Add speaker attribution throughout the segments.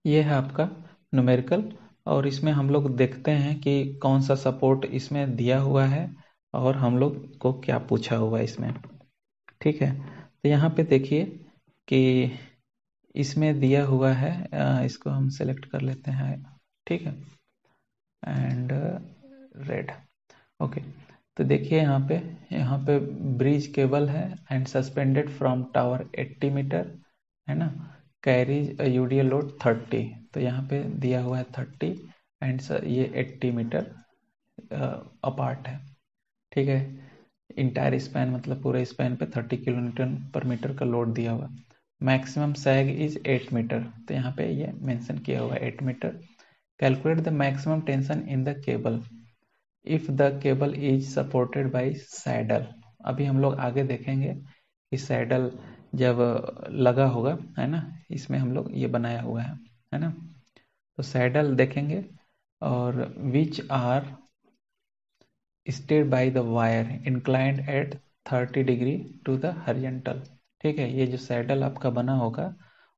Speaker 1: ये है आपका न्यूमेरिकल, और इसमें हम लोग देखते हैं कि कौन सा सपोर्ट इसमें दिया हुआ है और हम लोग को क्या पूछा हुआ है इसमें। ठीक है, तो यहाँ पे देखिए कि इसमें दिया हुआ है, इसको हम सेलेक्ट कर लेते हैं, ठीक है, एंड रेड। ओके, तो देखिए यहाँ पे ब्रिज केबल है and suspended from tower 80 metre, है ना, कैरीज यूडीएल लोड 30, तो यहाँ पे दिया हुआ है 30 एंड ये 80 मीटर अपार्ट है। ठीक है, इंटायर स्पैन मतलब पूरे स्पैन पे 30 किलो न्यूटन पर मीटर का लोड दिया हुआ। मैक्सिमम सैग इज 8 मीटर, तो यहाँ पे ये मेंशन किया हुआ है 8 metre. Calculate the maximum tension in the cable if the cable is supported by saddle. अभी हम लोग आगे देखेंगे कि सैडल जब लगा होगा, है ना, इसमें हम लोग ये बनाया हुआ है ना, तो सैडल देखेंगे और which are stayed by the wire inclined at 30 degree to the horizontal. ठीक है, ये जो सैडल आपका बना होगा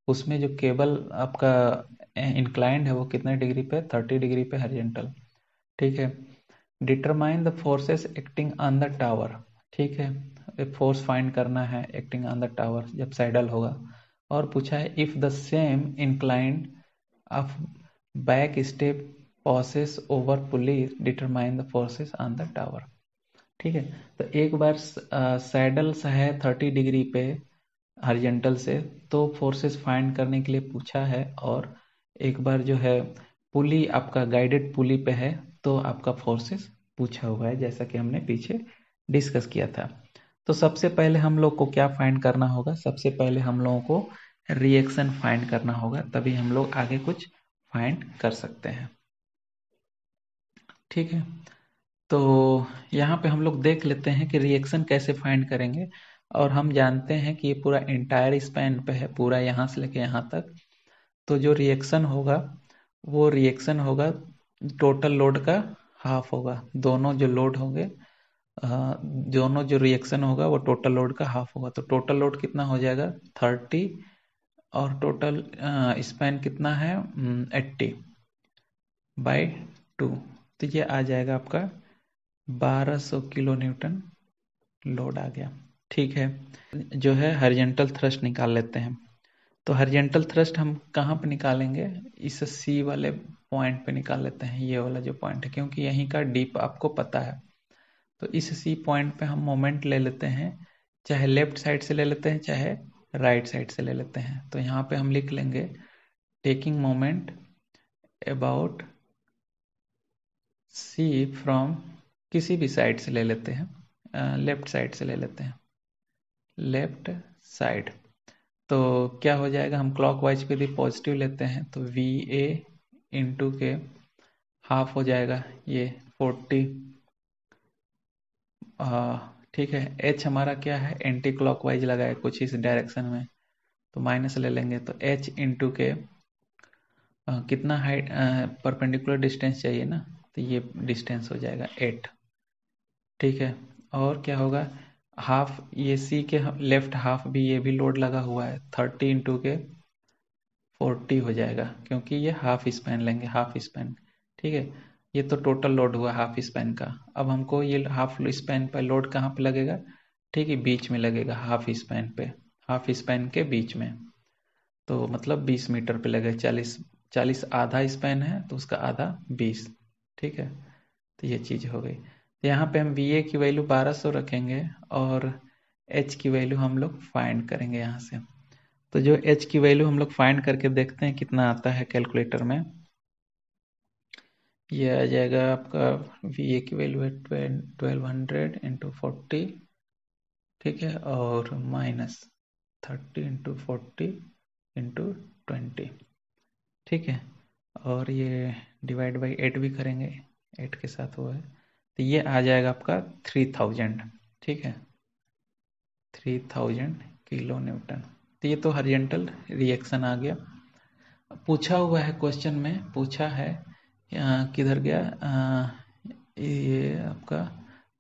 Speaker 1: उसमें जो केबल आपका इंक्लाइंड है वो कितने डिग्री पे, 30 डिग्री पे हॉरिजॉन्टल। ठीक है, determine the forces acting on the tower. ठीक है, एक फोर्स फाइंड करना है एक्टिंग ऑन द टावर जब सैडल होगा, और पूछा है if the same inclined of back step possesses over pulley determine the forces on the tower. ठीक है, तो एक बार सैडल है 30 डिग्री पे हॉरिजॉन्टल से, तो फोर्सेस फाइंड करने के लिए पूछा है, और एक बार जो है पुली आपका गाइडेड पुली पे है तो आपका फोर्सेस पूछा हुआ है, जैसा कि हमने पीछे डिस्कस किया था। तो सबसे पहले हम लोग को क्या फाइंड करना होगा, सबसे पहले हम लोगों को रिएक्शन फाइंड करना होगा, तभी हम लोग आगे कुछ फाइंड कर सकते हैं। ठीक है, तो यहाँ पे हम लोग देख लेते हैं कि रिएक्शन कैसे फाइंड करेंगे। और हम जानते हैं कि ये पूरा इंटायर स्पैन पे है, पूरा यहाँ से लेके यहाँ तक, तो जो रिएक्शन होगा वो रिएक्शन होगा टोटल लोड का हाफ होगा। दोनों जो लोड होंगे, दोनों जो रिएक्शन होगा वो टोटल लोड का हाफ होगा, तो टोटल लोड कितना हो जाएगा 30, और टोटल स्पैन कितना है 80/2, तो ये आ जाएगा आपका 1200 किलो न्यूटन लोड आ गया। ठीक है, जो है हॉरिजॉन्टल थ्रस्ट निकाल लेते हैं। तो हॉरिजॉन्टल थ्रस्ट हम कहाँ पे निकालेंगे, इस सी वाले पॉइंट पे निकाल लेते हैं, ये वाला जो पॉइंट है, क्योंकि यहीं का डीप आपको पता है। तो इस सी पॉइंट पे हम मोमेंट ले लेते हैं, चाहे लेफ्ट साइड से ले लेते हैं चाहे राइट साइड से ले लेते हैं। तो यहाँ पे हम लिख लेंगे taking moment about C from, किसी भी साइड से ले लेते हैं, लेफ्ट साइड से ले लेते हैं, लेफ्ट साइड। तो क्या हो जाएगा, हम क्लॉकवाइज पे यदि पॉजिटिव लेते हैं तो वी ए इंटू के हाफ हो जाएगा ये 40। ठीक है, एच हमारा क्या है, एंटी क्लॉकवाइज लगा है कुछ इस डायरेक्शन में, तो माइनस ले लेंगे, तो एच इंटू के कितना हाइट परपेंडिकुलर डिस्टेंस चाहिए ना, तो ये डिस्टेंस हो जाएगा 8। ठीक है, और क्या होगा, हाफ ये सी के लेफ्ट हाफ भी, ये भी लोड लगा हुआ है, 30 इंटू के 40 हो जाएगा, क्योंकि ये हाफ स्पैन लेंगे, हाफ स्पैन। ठीक है, ये तो टोटल लोड हुआ हाफ स्पैन का। अब हमको ये हाफ स्पैन पर लोड कहाँ पे लगेगा, ठीक है, बीच में लगेगा, हाफ स्पैन पे, हाफ स्पैन के बीच में, तो मतलब 20 मीटर पे लगेगा। 40 आधा स्पैन है तो उसका आधा 20। ठीक है, तो ये चीज़ हो गई। तो यहाँ पे हम वी ए की वैल्यू 1200 रखेंगे और एच की वैल्यू हम लोग फाइंड करेंगे यहाँ से। तो जो एच की वैल्यू हम लोग फाइंड करके देखते हैं कितना आता है कैलकुलेटर में। ये आ जाएगा आपका वी ए की वैल्यू है 1200 इंटू 40, ठीक है, और माइनस 30 इंटू 40 इंटू 20, ठीक है, और ये डिवाइड बाई 8 भी करेंगे, 8 के साथ वो है, तो ये आ जाएगा आपका 3000। ठीक है, 3000 किलो न्यूटन। तो ये तो हॉरिजॉन्टल रिएक्शन आ गया। पूछा हुआ है क्वेश्चन में, पूछा है किधर गया, ये आपका,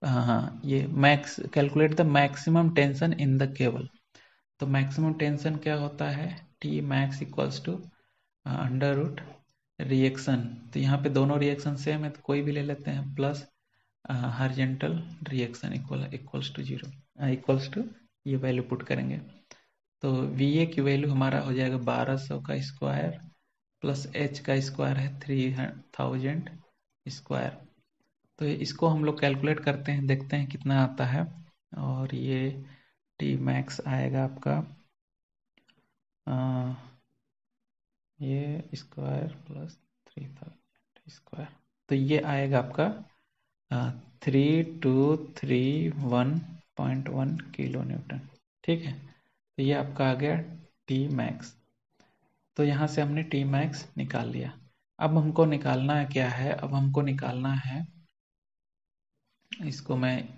Speaker 1: हाँ, ये max calculate the maximum tension in the cable. तो मैक्सिमम टेंशन क्या होता है, T max equals to under root reaction, तो यहाँ पे दोनों रिएक्शन सेम है तो कोई भी ले लेते हैं, plus horizontal reaction equals to 0, equals to ये वैल्यू पुट करेंगे। तो VA की वैल्यू हमारा हो जाएगा 1200 का स्क्वायर प्लस H का स्क्वायर है 3000 स्क्वायर। तो इसको हम लोग कैलकुलेट करते हैं, देखते हैं कितना आता है। और ये T मैक्स आएगा आपका ये स्क्वायर प्लस 3000 स्क्वायर, तो ये आएगा आपका 3231.1 किलो न्यूटन। ठीक है, तो ये आपका आ गया T मैक्स। तो यहाँ से हमने T मैक्स निकाल लिया। अब हमको निकालना है क्या है, अब हमको निकालना है, इसको मैं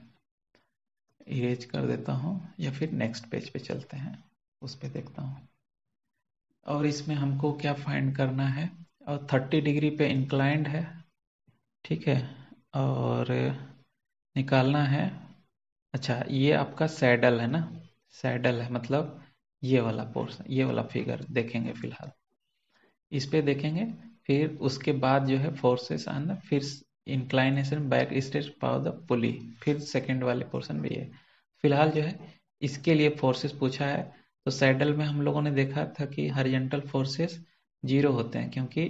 Speaker 1: इरेज कर देता हूँ या फिर नेक्स्ट पेज पे चलते हैं, उस पे देखता हूँ। और इसमें हमको क्या फाइंड करना है, और 30 डिग्री पे इंक्लाइंड है, ठीक है, और निकालना है। अच्छा, ये आपका सैडल है ना, सैडल है मतलब ये वाला पोर्शन, ये वाला फिगर देखेंगे फिलहाल, इस पे देखेंगे, फिर उसके बाद जो है फोर्सेस आना, फिर inclination back stage power the पुली, फिर सेकंड वाले पोर्शन भी है। फिलहाल जो है इसके लिए फोर्सेस पूछा है, तो सैडल में हम लोगों ने देखा था कि हॉरिजॉन्टल फोर्सेस 0 होते हैं, क्योंकि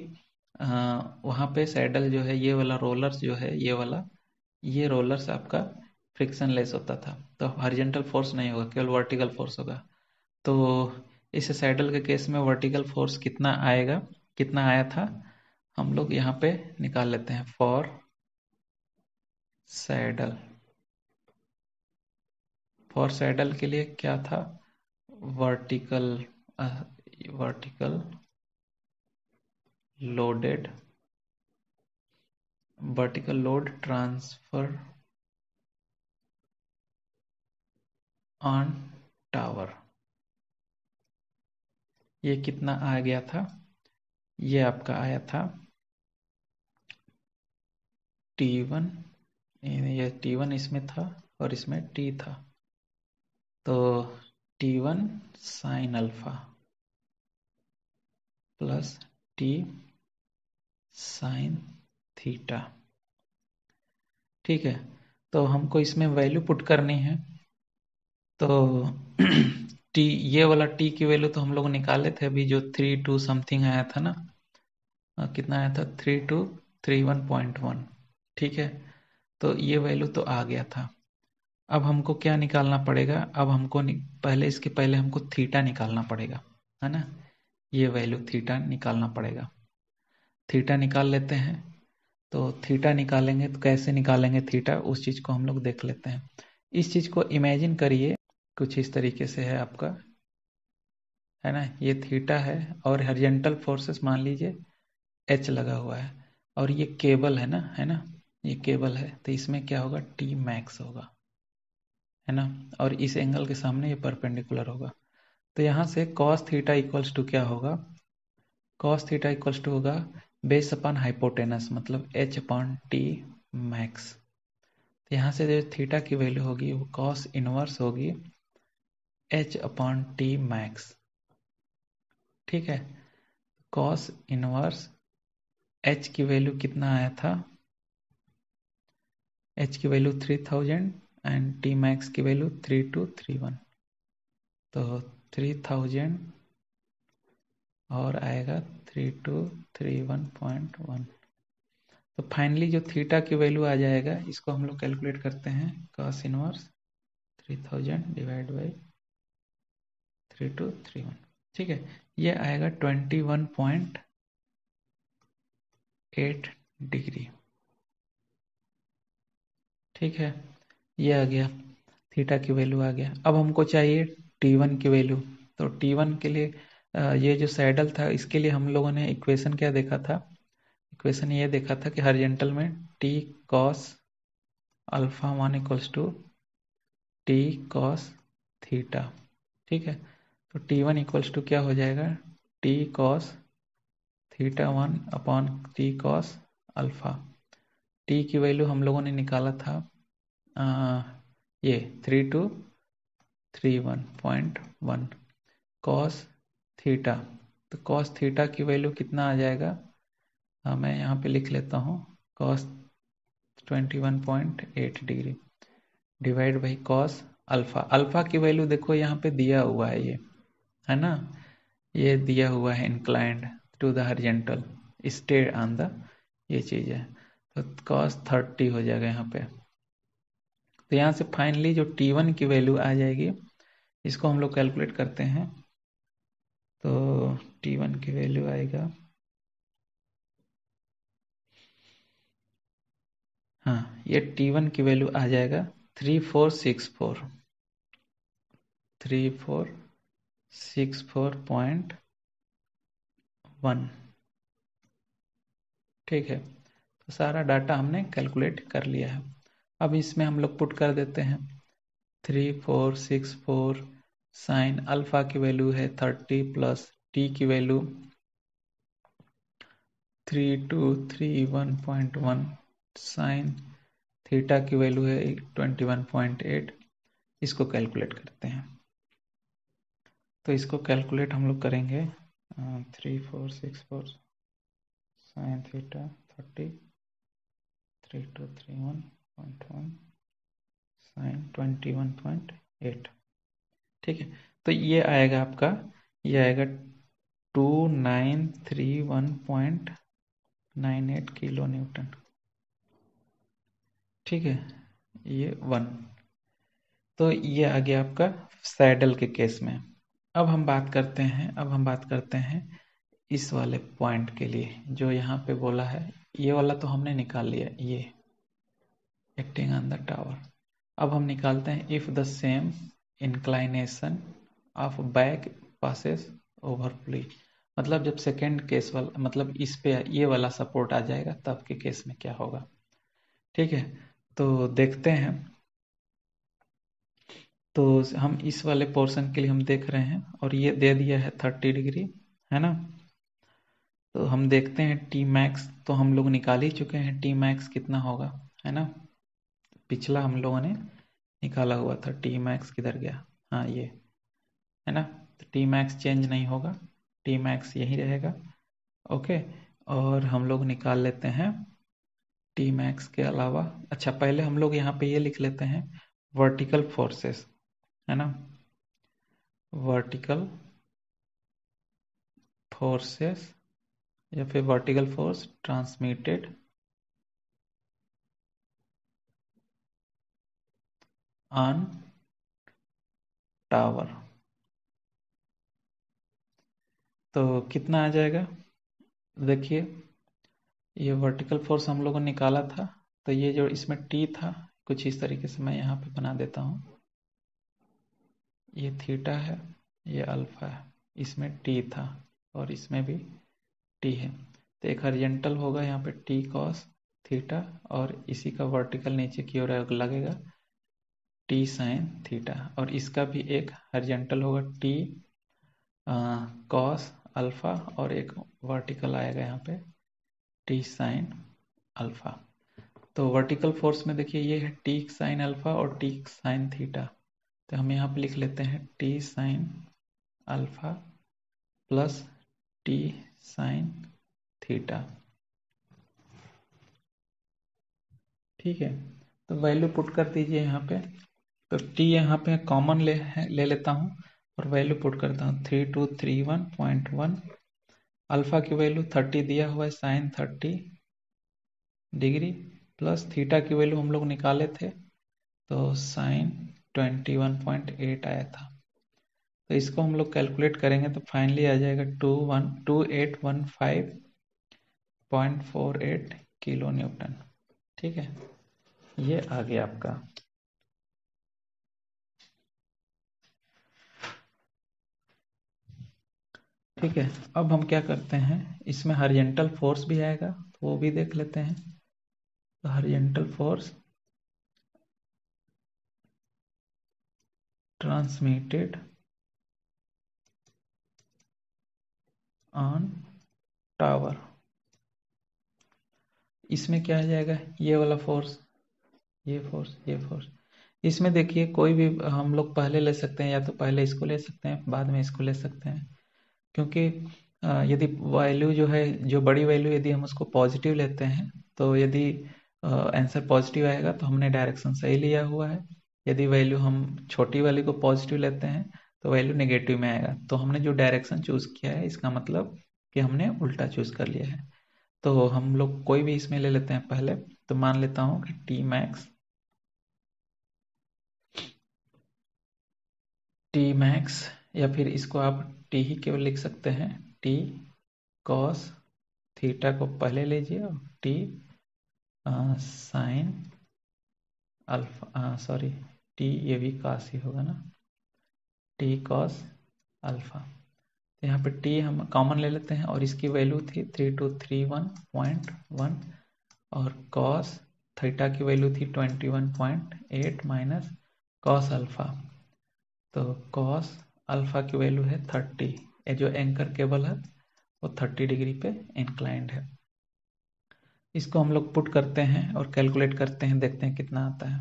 Speaker 1: वहाँ पे सैडल जो है, ये वाला रोलर्स जो है, ये वाला, ये रोलर्स आपका फ्रिक्शन लेस होता था, तो हॉरिजॉन्टल फोर्स नहीं होगा, केवल वर्टिकल फोर्स होगा। तो इस सैडल के केस में वर्टिकल फोर्स कितना आएगा, कितना आया था, हम लोग यहाँ पे निकाल लेते हैं। फॉर सैडल, फॉर सैडल के लिए क्या था, vertical vertical loaded, vertical load transfer on tower, ये कितना आ गया था, ये आपका आया था T1, ये T1 इसमें था और इसमें T था, तो T1 sine alpha plus T sine theta. ठीक है, तो हमको इसमें वैल्यू पुट करनी है, तो T, ये वाला T की वैल्यू तो हम लोग निकाले थे अभी, जो 32 समथिंग आया था ना, कितना आया था 3231.1। ठीक है, तो ये वैल्यू तो आ गया था। अब हमको क्या निकालना पड़ेगा, अब हमको पहले, इसके पहले हमको थीटा निकालना पड़ेगा, है ना, ये वैल्यू थीटा निकालना पड़ेगा। थीटा निकाल लेते हैं, तो थीटा निकालेंगे तो कैसे निकालेंगे थीटा, उस चीज़ को हम लोग देख लेते हैं। इस चीज़ को इमेजिन करिए, कुछ इस तरीके से है आपका, है ना, ये थीटा है और हॉरिजॉन्टल फोर्सेस मान लीजिए H लगा हुआ है, और ये केबल है ना, है ना, ये केबल है, तो इसमें क्या होगा, T मैक्स होगा, है ना, और इस एंगल के सामने ये परपेंडिकुलर होगा। तो यहाँ से cos थीटा इक्वल्स टू क्या होगा, cos थीटा इक्वल्स टू होगा बेस अपॉन हाइपोटेनस, मतलब H अपॉन T मैक्स। तो यहाँ से जो थीटा की वैल्यू होगी वो cos इनवर्स होगी H अपॉन T मैक्स। ठीक है, cos इनवर्स H की वैल्यू कितना आया था, H की वैल्यू 3000 एंड T मैक्स की वैल्यू 3231, तो 3000 और आएगा 3231.1। तो फाइनली जो थीटा की वैल्यू आ जाएगा, इसको हम लोग कैलकुलेट करते हैं, cos इनवर्स 3000 डिवाइड बाई 3231। ठीक है, ये आएगा 21.8 डिग्री। ठीक है, ये आ गया, थीटा की वैल्यू आ गया। अब हमको चाहिए T1 की वैल्यू, तो T1 के लिए ये जो सैडल था, इसके लिए हम लोगों ने इक्वेशन क्या देखा था, इक्वेशन ये देखा था कि हॉरिजॉन्टल में T cos alpha 1 equals to T cos theta. ठीक है, तो T1 इक्वल्स टू क्या हो जाएगा, T cos theta 1 upon T cos alpha. T की वैल्यू हम लोगों ने निकाला था ये 3231.1 cos थीटा तो कॉस थीटा की वैल्यू कितना आ जाएगा, मैं यहाँ पे लिख लेता हूँ, cos 21.8 degree divide by cos alpha. Alpha की वैल्यू देखो यहाँ पे दिया हुआ है, ये है ना, ये दिया हुआ है inclined to the horizontal stay on the, ये चीज है, तो cos 30 हो जाएगा यहाँ पे। तो यहाँ से फाइनली जो T1 की वैल्यू आ जाएगी, इसको हम लोग कैलकुलेट करते हैं, तो T1 की वैल्यू आएगा, हाँ ये T1 की वैल्यू आ जाएगा 3464.1। ठीक है, तो सारा डाटा हमने कैलकुलेट कर लिया है। अब इसमें हम लोग पुट कर देते हैं 3464, साइन अल्फा की वैल्यू है 30 प्लस टी की वैल्यू 3231.1, साइन थीटा की वैल्यू है 21.8। इसको कैलकुलेट करते हैं, तो इसको कैलकुलेट हम लोग करेंगे 3464 साइन थीटा 30 3231.1 साइन 21.8। ठीक है, तो ये आएगा आपका, ये आएगा 2931.98 किलो न्यूटन। ठीक है, ये 1, तो ये आ गया आपका सैडल के केस में। अब हम बात करते हैं इस वाले पॉइंट के लिए, जो यहाँ पे बोला है, ये वाला तो हमने निकाल लिया, ये एक्टिंग ऑन द टावर। अब हम निकालते हैं if the same inclination of back passes over pulley, मतलब जब सेकेंड केस वाला, मतलब इस पे ये वाला सपोर्ट आ जाएगा तब के केस में क्या होगा। ठीक है, तो देखते हैं, तो हम इस वाले पोर्शन के लिए हम देख रहे हैं, और ये दे दिया है 30 डिग्री, है ना। तो हम देखते हैं टी मैक्स, तो हम लोग निकाल ही चुके हैं टी मैक्स कितना होगा, है ना, पिछला हम लोगों ने निकाला हुआ था। टी मैक्स किधर गया, हाँ ये है ना, तो टी मैक्स चेंज नहीं होगा, टी मैक्स यही रहेगा। ओके, और हम लोग निकाल लेते हैं टी मैक्स के अलावा, अच्छा पहले हम लोग यहाँ पे ये लिख लेते हैं वर्टिकल फोर्सेस, है ना, वर्टिकल फोर्सेस या फिर vertical force transmitted on tower, तो कितना आ जाएगा, देखिए ये वर्टिकल फोर्स हम लोगों ने निकाला था, तो ये जो इसमें टी था, कुछ इस तरीके से मैं यहाँ पे बना देता हूँ, ये थीटा है, ये अल्फा है, इसमें टी था और इसमें भी टी है, तो एक हॉरिजॉन्टल होगा यहाँ पे टी कॉस थीटा, और इसी का वर्टिकल नीचे की ओर लगेगा टी साइन थीटा, और इसका भी एक हॉरिजॉन्टल होगा टी कॉस अल्फा, और एक वर्टिकल आएगा यहाँ पे टी साइन अल्फा। तो वर्टिकल फोर्स में देखिए ये है टी साइन अल्फा और टी साइन थीटा, तो हम यहाँ पे लिख लेते हैं T sine alpha plus T sine theta. ठीक है, तो वैल्यू पुट कर दीजिए यहाँ पे, तो टी यहाँ पे कॉमन ले लेता हूँ और वैल्यू पुट करता हूँ 3231.1, अल्फा की वैल्यू 30 दिया हुआ है, साइन 30 डिग्री, प्लस थीटा की वैल्यू हम लोग निकाले थे, तो साइन 21.8 आया था। तो इसको हम लोग कैलकुलेट करेंगे तो फाइनली आ जाएगा 2815.48 किलो न्यूटन। ठीक है, ये आ गया आपका। ठीक है, अब हम क्या करते हैं, इसमें हॉरिजॉन्टल फोर्स भी आएगा, तो वो भी देख लेते हैं। तो horizontal force transmitted on tower, इसमें क्या आ जाएगा, ये वाला फोर्स, ये फोर्स, ये फोर्स, इसमें देखिए कोई भी हम लोग पहले ले सकते हैं, या तो पहले इसको ले सकते हैं बाद में इसको ले सकते हैं, क्योंकि यदि वैल्यू जो है, जो बड़ी वैल्यू यदि हम उसको पॉजिटिव लेते हैं, तो यदि आंसर पॉजिटिव आएगा तो हमने डायरेक्शन सही लिया हुआ है। यदि वैल्यू हम छोटी वाली को पॉजिटिव लेते हैं तो वैल्यू नेगेटिव में आएगा, तो हमने जो डायरेक्शन चूज किया है इसका मतलब कि हमने उल्टा चूज कर लिया है। तो हम लोग कोई भी इसमें ले लेते हैं पहले, तो मान लेता हूँ कि टी मैक्स, या फिर इसको आप टी ही केवल लिख सकते हैं, टी कॉस थीटा को पहले लीजिए और T sine alpha, sorry T ये भी कॉस ही होगा ना, टी कॉस अल्फा। तो यहाँ पे टी हम कॉमन ले लेते हैं और इसकी वैल्यू थी 3231.1 और कॉस थीटा की वैल्यू थी 21.8 माइनस कॉस अल्फा। तो कॉस अल्फा की वैल्यू है 30। ये जो एंकर केबल है वो 30 डिग्री पे इंक्लाइंड है। इसको हम लोग पुट करते हैं और कैलकुलेट करते हैं, देखते हैं कितना आता है।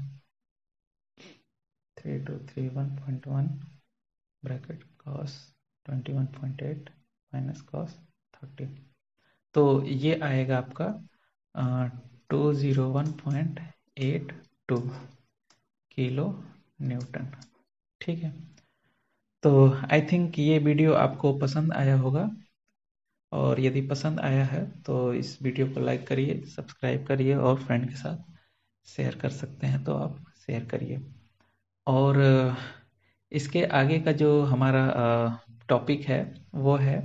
Speaker 1: 3231.1 ब्रैकेट कॉस 21.8 माइनस कॉस 30, तो ये आएगा आपका 201.82 किलो न्यूटन। ठीक है, तो आई थिंक ये वीडियो आपको पसंद आया होगा, और यदि पसंद आया है तो इस वीडियो को लाइक करिए, सब्सक्राइब करिए और फ्रेंड के साथ शेयर कर सकते हैं तो आप शेयर करिए। और इसके आगे का जो हमारा टॉपिक है वो है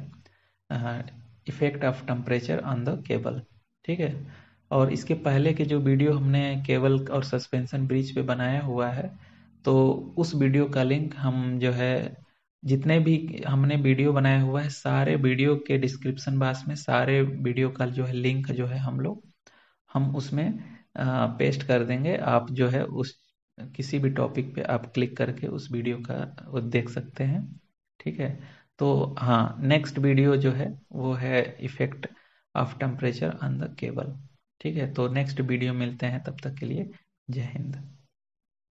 Speaker 1: effect of temperature on the cable. ठीक है, और इसके पहले के जो वीडियो हमने केबल और सस्पेंशन ब्रिज पे बनाया हुआ है, तो उस वीडियो का लिंक हम जो है, जितने भी हमने वीडियो बनाया हुआ है सारे वीडियो के डिस्क्रिप्शन बॉक्स में सारे वीडियो का जो है लिंक जो है हम उसमें पेस्ट कर देंगे। आप जो है उस किसी भी टॉपिक पे आप क्लिक करके उस वीडियो का वो देख सकते हैं। ठीक है, तो हाँ, नेक्स्ट वीडियो जो है वो है effect of temperature on the cable. ठीक है, तो नेक्स्ट वीडियो मिलते हैं, तब तक के लिए जय हिंद।